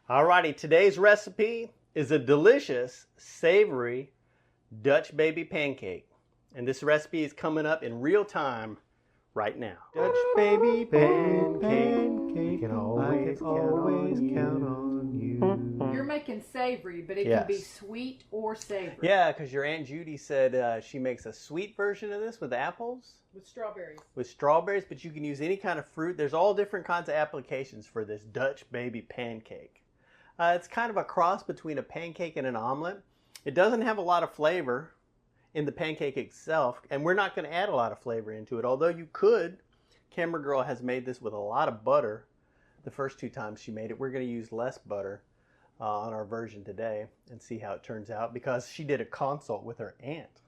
Alrighty, today's recipe is a delicious, savory Dutch Baby Pancake. And this recipe is coming up in real time right now. Dutch Baby Pancake, you can always count on you. You're making savory, but it can be sweet or savory. Yeah, because your Aunt Judy said she makes a sweet version of this with apples. With strawberries. With strawberries, but you can use any kind of fruit. There's all different kinds of applications for this Dutch Baby Pancake. It's kind of a cross between a pancake and an omelet. It doesn't have a lot of flavor in the pancake itself, and we're not going to add a lot of flavor into it, although you could. Camera Girl has made this with a lot of butter the first 2 times she made it. We're going to use less butter on our version today and see how it turns out, because she did a consult with her aunt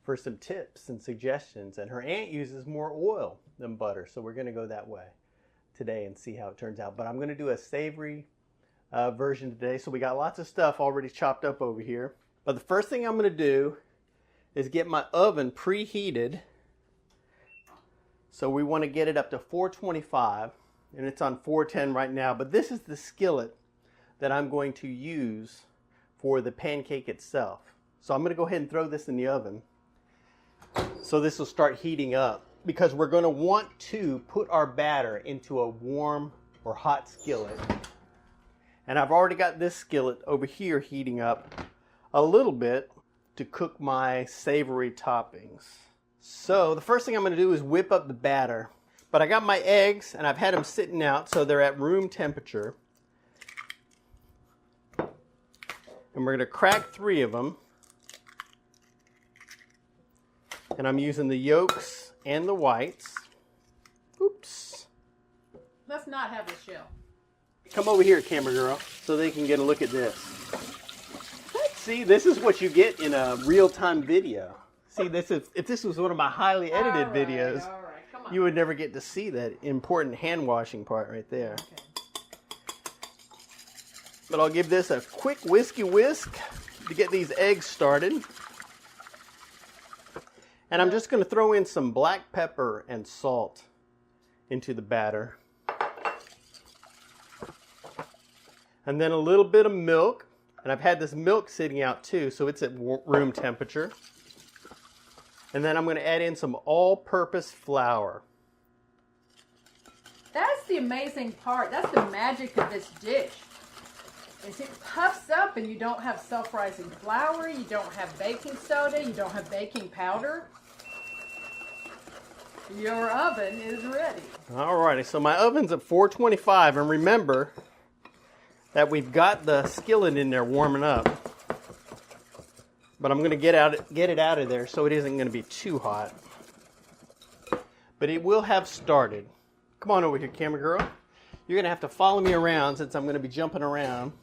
for some tips and suggestions, and her aunt uses more oil than butter, so we're going to go that way today and see how it turns out. But I'm going to do a savory version today, so we got lots of stuff already chopped up over here. But the first thing I'm going to do is get my oven preheated. So we want to get it up to 425, and it's on 410 right now. But this is the skillet that I'm going to use for the pancake itself. So I'm going to go ahead and throw this in the oven so this will start heating up, because we're going to want to put our batter into a warm or hot skillet. And I've already got this skillet over here heating up a little bit to cook my savory toppings. So the first thing I'm going to do is whip up the batter. But I got my eggs, and I've had them sitting out so they're at room temperature. And we're going to crack 3 of them. And I'm using the yolks and the whites. Oops. Let's not have a shell. Come over here, Camera Girl, so they can get a look at this. See, this is what you get in a real-time video. See, if this was one of my highly edited videos, come on. You would never get to see that important hand-washing part right there. Okay. But I'll give this a quick whisk to get these eggs started. And I'm just going to throw in some black pepper and salt into the batter. And then a little bit of milk. And I've had this milk sitting out too, so it's at room temperature. And then I'm going to add in some all-purpose flour. That's the amazing part. That's the magic of this dish. Is it puffs up, and you don't have self-rising flour, you don't have baking soda, you don't have baking powder. Your oven is ready. Alrighty, so my oven's at 425, and remember that we've got the skillet in there warming up. But I'm going to get it out of there so it isn't going to be too hot. But it will have started. Come on over here, Camera Girl. You're going to have to follow me around since I'm going to be jumping around.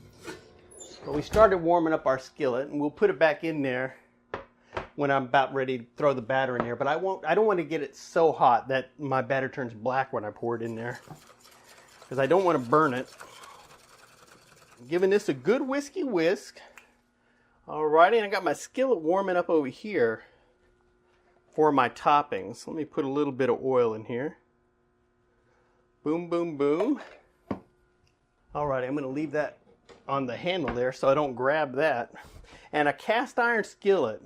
But we started warming up our skillet, and we'll put it back in there when I'm about ready to throw the batter in there. But I don't want to get it so hot that my batter turns black when I pour it in there, because I don't want to burn it. Giving this a good whisk. Alrighty, and I got my skillet warming up over here for my toppings. Let me put a little bit of oil in here. Boom, boom, boom. Alrighty, I'm going to leave that on the handle there so I don't grab that. And a cast iron skillet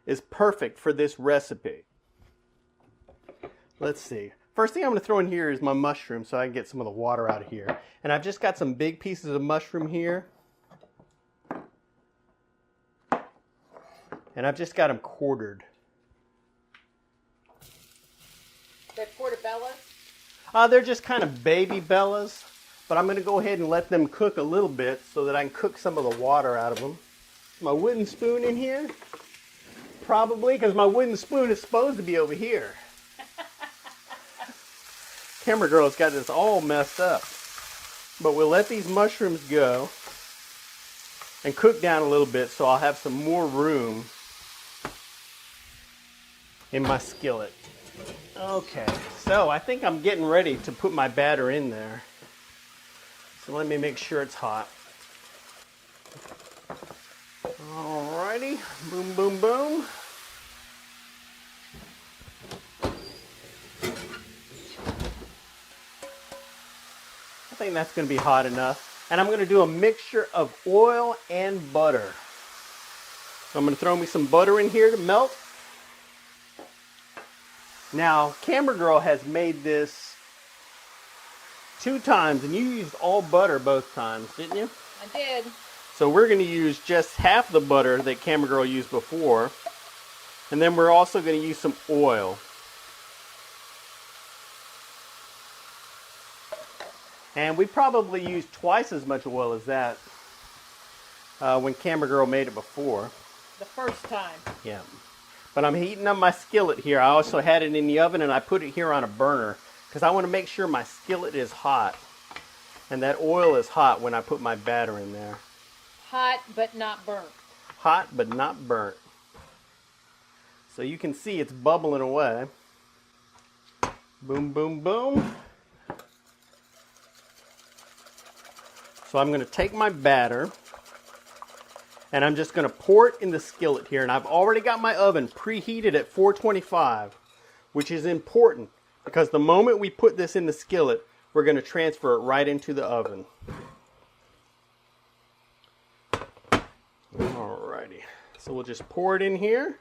is perfect for this recipe. Let's see. First thing I'm going to throw in here is my mushroom so I can get some of the water out of here. And I've just got some big pieces of mushroom here. And I've just got them quartered. They're portobellas? They're just kind of baby bellas. But I'm going to go ahead and let them cook a little bit so that I can cook some of the water out of them. My wooden spoon in here? Probably, because my wooden spoon is supposed to be over here. Camera Girl's got this all messed up. But we'll let these mushrooms go and cook down a little bit so I'll have some more room in my skillet. Okay, so I think I'm getting ready to put my batter in there. So let me make sure it's hot. Alrighty, boom, boom, boom. I think that's going to be hot enough. And I'm going to do a mixture of oil and butter. So I'm going to throw me some butter in here to melt. Now, Camera Girl has made this 2 times, and you used all butter both times, didn't you? I did. So we're going to use just half the butter that Camera Girl used before. And then we're also going to use some oil. And we probably used twice as much oil as that when Camera Girl made it before. The first time. Yeah. But I'm heating up my skillet here. I also had it in the oven and I put it here on a burner because I want to make sure my skillet is hot. And that oil is hot when I put my batter in there. Hot but not burnt. Hot but not burnt. So you can see it's bubbling away. Boom, boom, boom. So I'm going to take my batter and I'm just going to pour it in the skillet here. And I've already got my oven preheated at 425, which is important because the moment we put this in the skillet, we're going to transfer it right into the oven. Alrighty, so we'll just pour it in here.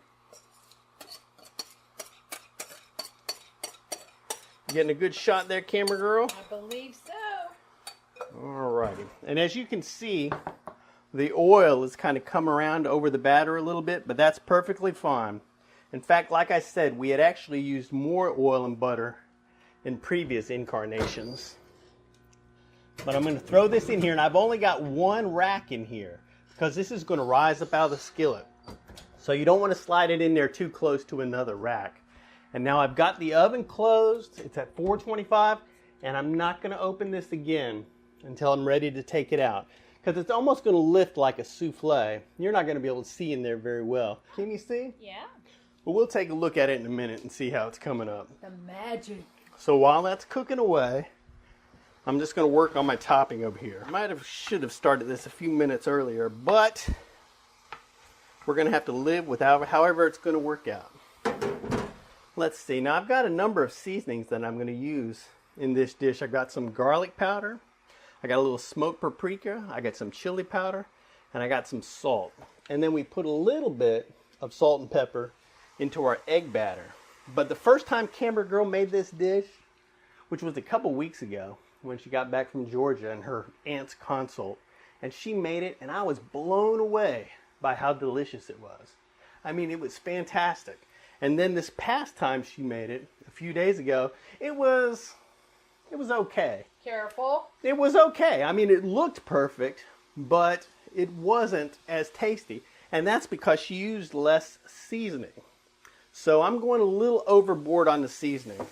Getting a good shot there, Camera Girl? I believe so. Alrighty, and as you can see, the oil has kind of come around over the batter a little bit, but that's perfectly fine. In fact, like I said, we had actually used more oil and butter in previous incarnations. But I'm going to throw this in here, and I've only got 1 rack in here because this is going to rise up out of the skillet. So you don't want to slide it in there too close to another rack. And now I've got the oven closed. It's at 425, and I'm not going to open this again until I'm ready to take it out. Because it's almost going to lift like a souffle. You're not going to be able to see in there very well. Can you see? Yeah. Well, we'll take a look at it in a minute and see how it's coming up. The magic. So while that's cooking away, I'm just going to work on my topping over here. Should have started this a few minutes earlier, but we're going to have to live with however it's going to work out. Let's see. Now I've got a number of seasonings that I'm going to use in this dish. I've got some garlic powder. I got a little smoked paprika. I got some chili powder. And I got some salt. And then we put a little bit of salt and pepper into our egg batter. But the first time Camera Girl made this dish, which was a couple weeks ago when she got back from Georgia and her aunt's consult, and she made it and I was blown away by how delicious it was. I mean, it was fantastic. And then this past time she made it, a few days ago, it was okay. Careful. It was okay. I mean, it looked perfect, but it wasn't as tasty. And that's because she used less seasoning. So I'm going a little overboard on the seasoning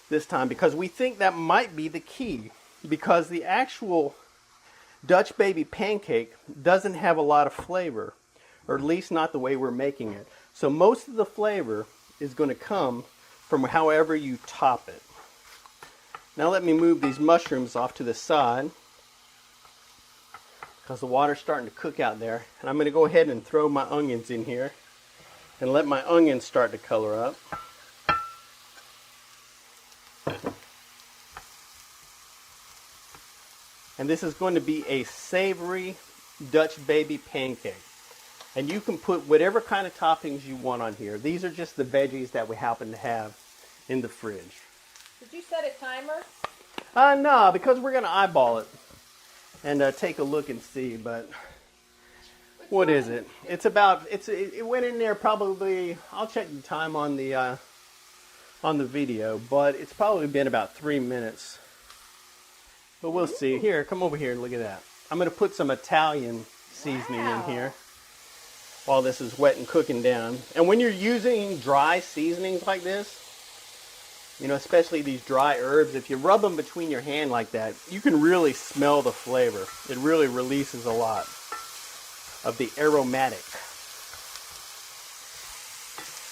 this time because we think that might be the key. Because the actual Dutch Baby Pancake doesn't have a lot of flavor, or at least not the way we're making it. So most of the flavor is going to come from however you top it. Now let me move these mushrooms off to the side because the water's starting to cook out there. And I'm going to go ahead and throw my onions in here and let my onions start to color up. And this is going to be a savory Dutch Baby Pancake. And you can put whatever kind of toppings you want on here. These are just the veggies that we happen to have in the fridge. Did you set a timer? No, because we're going to eyeball it and take a look and see. But what is it? It's about. It went in there probably. I'll check the time on the video, but it's probably been about 3 minutes. But we'll see. Here, come over here and look at that. I'm going to put some Italian seasoning in here while this is wet and cooking down. And when you're using dry seasonings like this, you know, especially these dry herbs, if you rub them between your hand like that, you can really smell the flavor. It really releases a lot of the aromatic.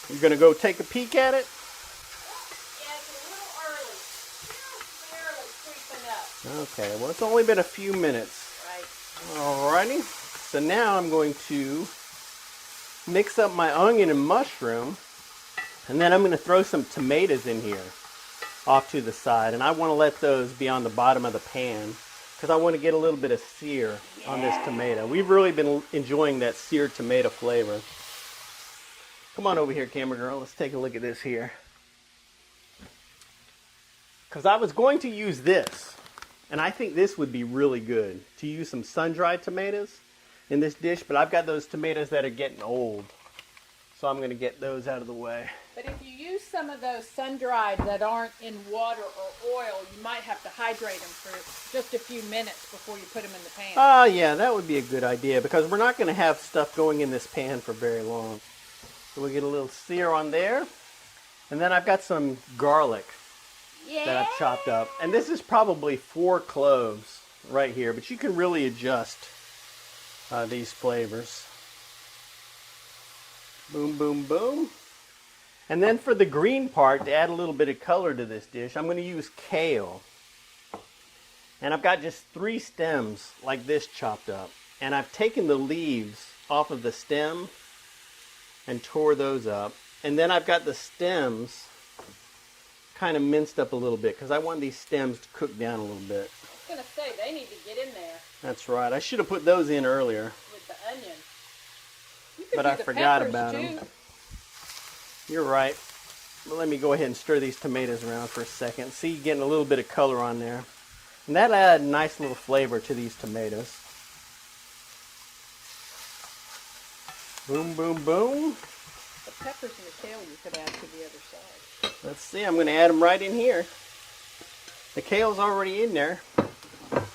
You're going to go take a peek at it? Yeah, it's a little early. Just barely creeping up. Okay, well, it's only been a few minutes. Right. Alrighty. So now I'm going to mix up my onion and mushroom. And then I'm going to throw some tomatoes in here off to the side. And I want to let those be on the bottom of the pan because I want to get a little bit of sear on this tomato. We've really been enjoying that seared tomato flavor. Come on over here, camera girl. Let's take a look at this here. Because I was going to use this, and I think this would be really good to use some sun-dried tomatoes in this dish, but I've got those tomatoes that are getting old, so I'm going to get those out of the way. But if you use some of those sun-dried that aren't in water or oil, you might have to hydrate them for just a few minutes before you put them in the pan. Oh, yeah, that would be a good idea, because we're not going to have stuff going in this pan for very long. So we'll get a little sear on there, and then I've got some garlic that I've chopped up. And this is probably 4 cloves right here, but you can really adjust these flavors. Boom, boom, boom. And then for the green part, to add a little bit of color to this dish, I'm going to use kale. And I've got just 3 stems like this chopped up. And I've taken the leaves off of the stem and tore those up. And then I've got the stems kind of minced up a little bit because I want these stems to cook down a little bit. I was going to say, they need to get in there. That's right. I should have put those in earlier. With the onion. But I forgot about them. You're right. But let me go ahead and stir these tomatoes around for a second. See, getting a little bit of color on there. And that'll add a nice little flavor to these tomatoes. Boom, boom, boom. The peppers and the kale you could add to the other side. Let's see, I'm going to add them right in here. The kale's already in there.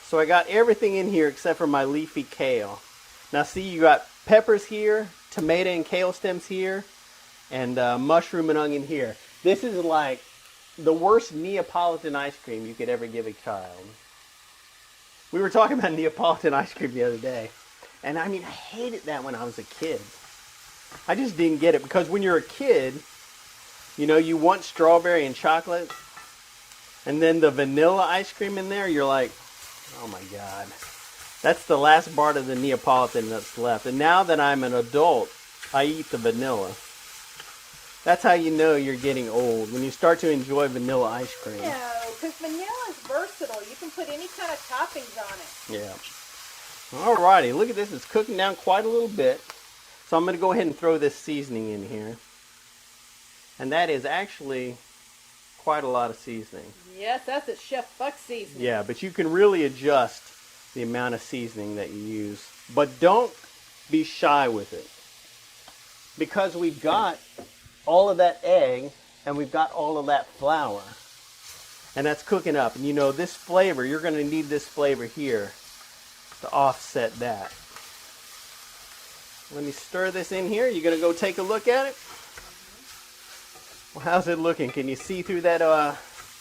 So I got everything in here except for my leafy kale. Now see, you got peppers here, tomato and kale stems here, and mushroom and onion here. This is like the worst Neapolitan ice cream you could ever give a child. We were talking about Neapolitan ice cream the other day. And I mean, I hated that when I was a kid. I just didn't get it because when you're a kid, you know, you want strawberry and chocolate. And then the vanilla ice cream in there, you're like, oh my God. That's the last part of the Neapolitan that's left. And now that I'm an adult, I eat the vanilla. That's how you know you're getting old, when you start to enjoy vanilla ice cream. No, because vanilla is versatile. You can put any kind of toppings on it. Yeah. Alrighty, look at this. It's cooking down quite a little bit. So I'm going to go ahead and throw this seasoning in here. And that is actually quite a lot of seasoning. Yes, that's a Chef Buck seasoning. Yeah, but you can really adjust the amount of seasoning that you use. But don't be shy with it. Because we've got all of that egg and we've got all of that flour. And that's cooking up. And you know, this flavor, you're going to need this flavor here to offset that. Let me stir this in here. You're going to go take a look at it? Well, how's it looking? Can you see through that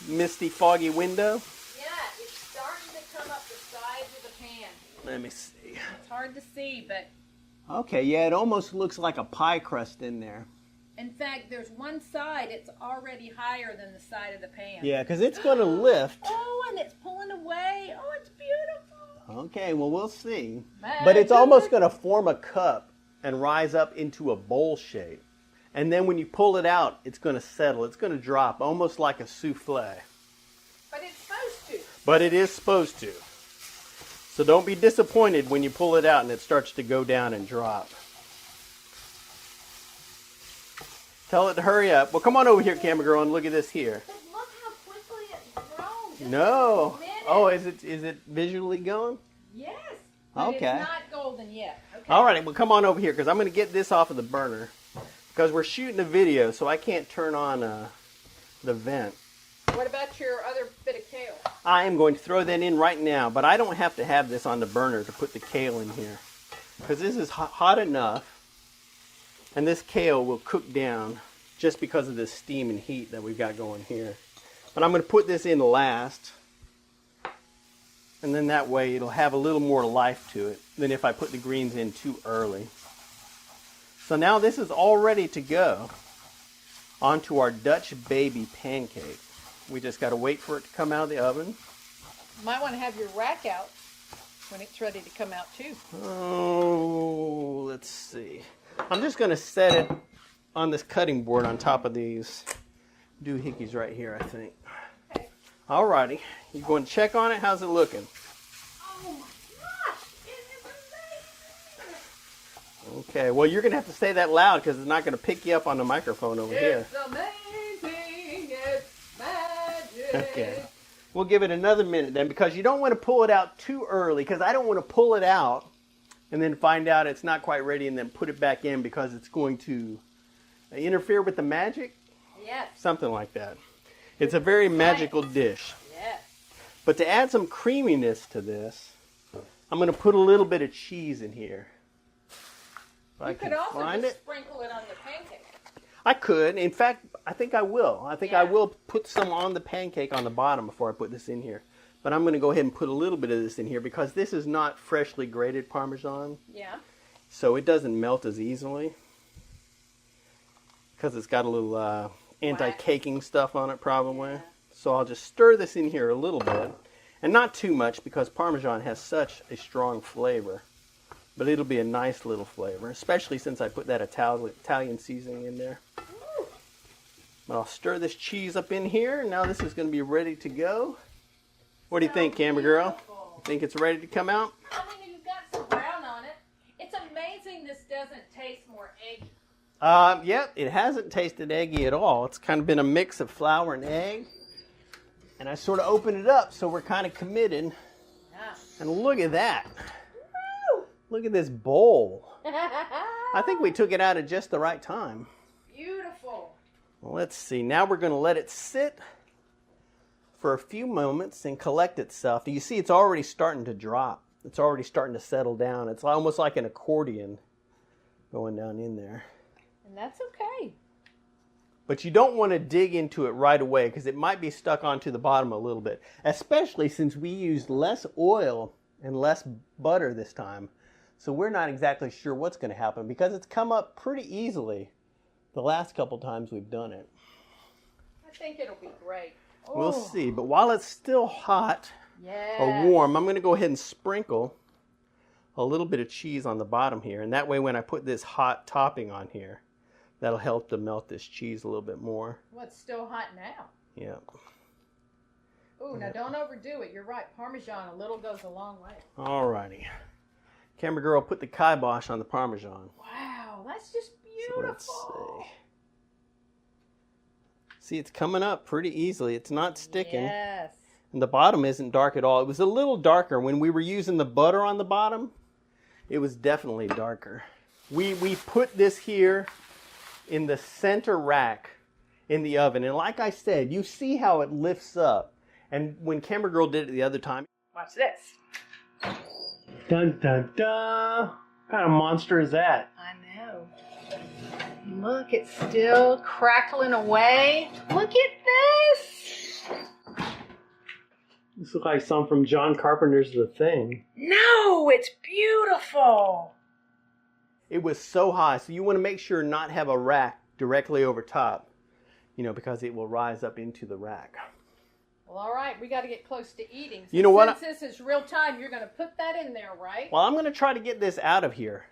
misty, foggy window? Yeah, it's starting to come up the sides of the pan. Let me see. It's hard to see, but... Okay, yeah, it almost looks like a pie crust in there. In fact, there's one side, it's already higher than the side of the pan. Yeah, because it's going to lift. Oh, and it's pulling away. Oh, it's beautiful. Okay, well, we'll see. But it's almost going to form a cup and rise up into a bowl shape. And then when you pull it out, it's going to settle. It's going to drop, almost like a souffle. But it's supposed to. But it is supposed to. So don't be disappointed when you pull it out and it starts to go down and drop. Tell it to hurry up. Well, come on over here, camera girl, and look at this here. But look how quickly it's grown. Just No. Oh, is it visually going? Yes. But Okay. it's not golden yet. Okay. All right, well, come on over here because I'm going to get this off of the burner because we're shooting a video, so I can't turn on the vent. What about your other bit of kale? I am going to throw that in right now, but I don't have to have this on the burner to put the kale in here because this is hot enough, and this kale will cook down just because of this steam and heat that we've got going here. But I'm going to put this in last, and then that way it'll have a little more life to it than if I put the greens in too early. So now this is all ready to go onto our Dutch Baby Pancake. We just got to wait for it to come out of the oven. You might want to have your rack out when it's ready to come out too. Oh, let's see. I'm just going to set it on this cutting board on top of these doohickeys right here, I think. Okay. Alrighty. You going to check on it? How's it looking? Okay, well, you're going to have to say that loud because it's not going to pick you up on the microphone over here. It's amazing. It's magic. Okay. We'll give it another minute then because you don't want to pull it out too early because I don't want to pull it out and then find out it's not quite ready and then put it back in because it's going to interfere with the magic. Yes. Something like that. It's a very magical dish. Yes. But to add some creaminess to this, I'm going to put a little bit of cheese in here. You could also just sprinkle it on the pancake. I could. In fact, I think I will. I think I Yeah. will put some on the pancake on the bottom before I put this in here. But I'm going to go ahead and put a little bit of this in here because this is not freshly grated Parmesan. Yeah. So it doesn't melt as easily. Because it's got a little anti-caking stuff on it probably. Yeah. So I'll just stir this in here a little bit. And not too much because Parmesan has such a strong flavor. But it'll be a nice little flavor, especially since I put that Italian seasoning in there. Ooh. But I'll stir this cheese up in here. Now this is going to be ready to go. What do you think, Camera Girl? You think it's ready to come out? I mean, you've got some brown on it. It's amazing this doesn't taste more eggy. Yep, it hasn't tasted eggy at all. It's kind of been a mix of flour and egg. And I sort of opened it up, so we're kind of committed. Yeah. And look at that. Look at this bowl. I think we took it out at just the right time. Beautiful. Well, let's see. Now we're going to let it sit for a few moments and collect itself. You see it's already starting to drop. It's already starting to settle down. It's almost like an accordion going down in there. And that's okay. But you don't want to dig into it right away because it might be stuck onto the bottom a little bit. Especially since we used less oil and less butter this time. So we're not exactly sure what's going to happen because it's come up pretty easily the last couple times we've done it. I think it'll be great. We'll see. But while it's still hot or warm, I'm going to go ahead and sprinkle a little bit of cheese on the bottom here. And that way when I put this hot topping on here, that'll help to melt this cheese a little bit more. Well, it's still hot now. Yeah. Ooh, now don't overdo it. You're right. Parmesan, a little goes a long way. Alrighty. Camera Girl, put the kibosh on the Parmesan. Wow, that's just beautiful. So let's see. See, it's coming up pretty easily. It's not sticking. Yes. And the bottom isn't dark at all. It was a little darker when we were using the butter on the bottom. It was definitely darker. We put this here in the center rack in the oven. And like I said, you see how it lifts up. And when Camera Girl did it the other time. Watch this. Dun dun dun. What kind of monster is that? I know. Look, it's still crackling away. Look at this. This looks like some from John Carpenter's The Thing. No, it's beautiful. It was so high, so you want to make sure not have a rack directly over top, because it will rise up into the rack. Well, all right, we got to get close to eating. You know what? Since this is real time, you're going to put that in there, right? Well, I'm going to try to get this out of here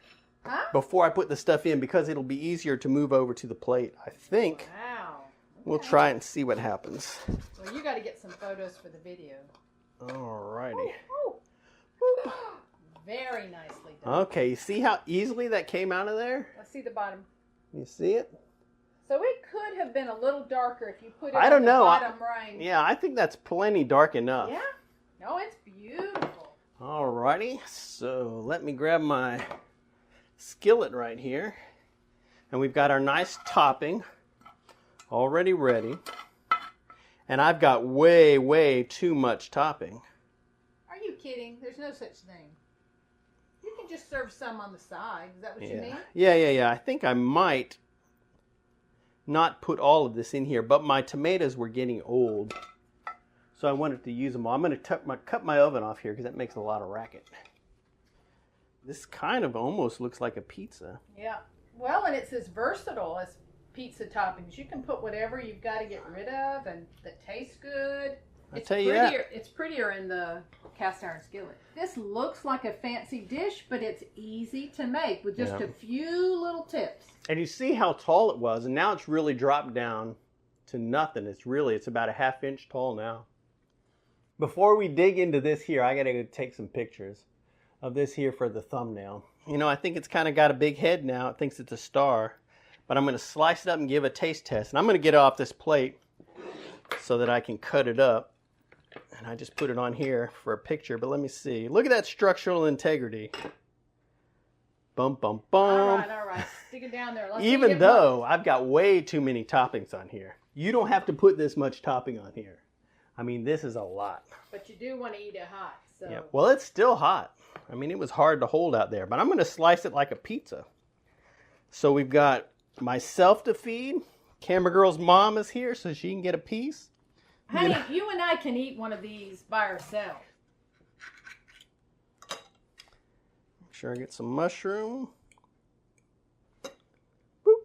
before I put the stuff in because it'll be easier to move over to the plate, I think. Wow. Okay. We'll try and see what happens. Well, you got to get some photos for the video. Alrighty. Ooh. Very nicely done. Okay, you see how easily that came out of there? Let's see the bottom. You see it? So it could have been a little darker if you put it I don't on know. the bottom right. Yeah, I think that's plenty dark enough. Yeah? No, it's beautiful. Alrighty, so let me grab my skillet right here. And we've got our nice topping already ready. And I've got way, way too much topping. Are you kidding? There's no such thing. You can just serve some on the side. Is that what you mean? Yeah. I think I might not put all of this in here, but my tomatoes were getting old. So I wanted to use them all. I'm going to cut my oven off here because that makes a lot of racket. This kind of almost looks like a pizza. Yeah. Well, and it's as versatile as pizza toppings. You can put whatever you've got to get rid of and that tastes good. It's prettier in the cast iron skillet. This looks like a fancy dish, but it's easy to make with just a few little tips. And you see how tall it was, and now it's really dropped down to nothing. It's about a ½ inch tall now. Before we dig into this here, I gotta go take some pictures. of this here for the thumbnail. You know, I think it's kind of got a big head now. It thinks it's a star. But I'm going to slice it up and give a taste test. And I'm going to get it off this plate so that I can cut it up. And I just put it on here for a picture. But let me see. Look at that structural integrity. Bum, bum, bum. All right. Stick it down there. Even though I've got way too many toppings on here. You don't have to put this much topping on here. I mean, this is a lot. But you do want to eat it hot. So. Yeah. Well, it's still hot. I mean, it was hard to hold out there. But I'm going to slice it like a pizza. So we've got myself to feed. Camera Girl's mom is here so she can get a piece. Honey, you and I can eat one of these by ourselves. Make sure I get some mushroom. Boop.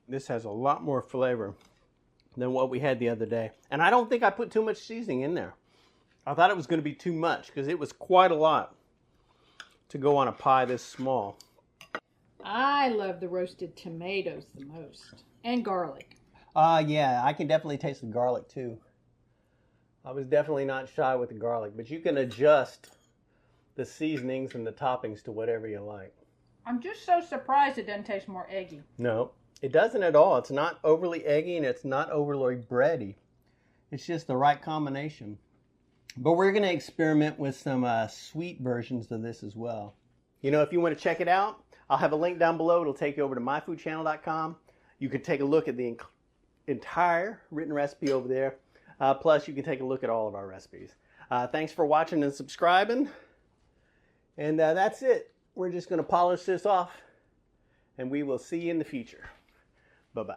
This has a lot more flavor than what we had the other day. And I don't think I put too much seasoning in there. I thought it was going to be too much because it was quite a lot to go on a pie this small. I love the roasted tomatoes the most. And garlic. Yeah, I can definitely taste the garlic too. I was definitely not shy with the garlic, but you can adjust the seasonings and the toppings to whatever you like. I'm just so surprised it doesn't taste more eggy. No, it doesn't at all. It's not overly eggy and it's not overly bready. It's just the right combination. But we're going to experiment with some sweet versions of this as well. You know, if you want to check it out, I'll have a link down below. It'll take you over to myfoodchannel.com. You can take a look at the entire written recipe over there. Plus, you can take a look at all of our recipes. Thanks for watching and subscribing. And that's it. We're just going to polish this off. And we will see you in the future. Bye-bye.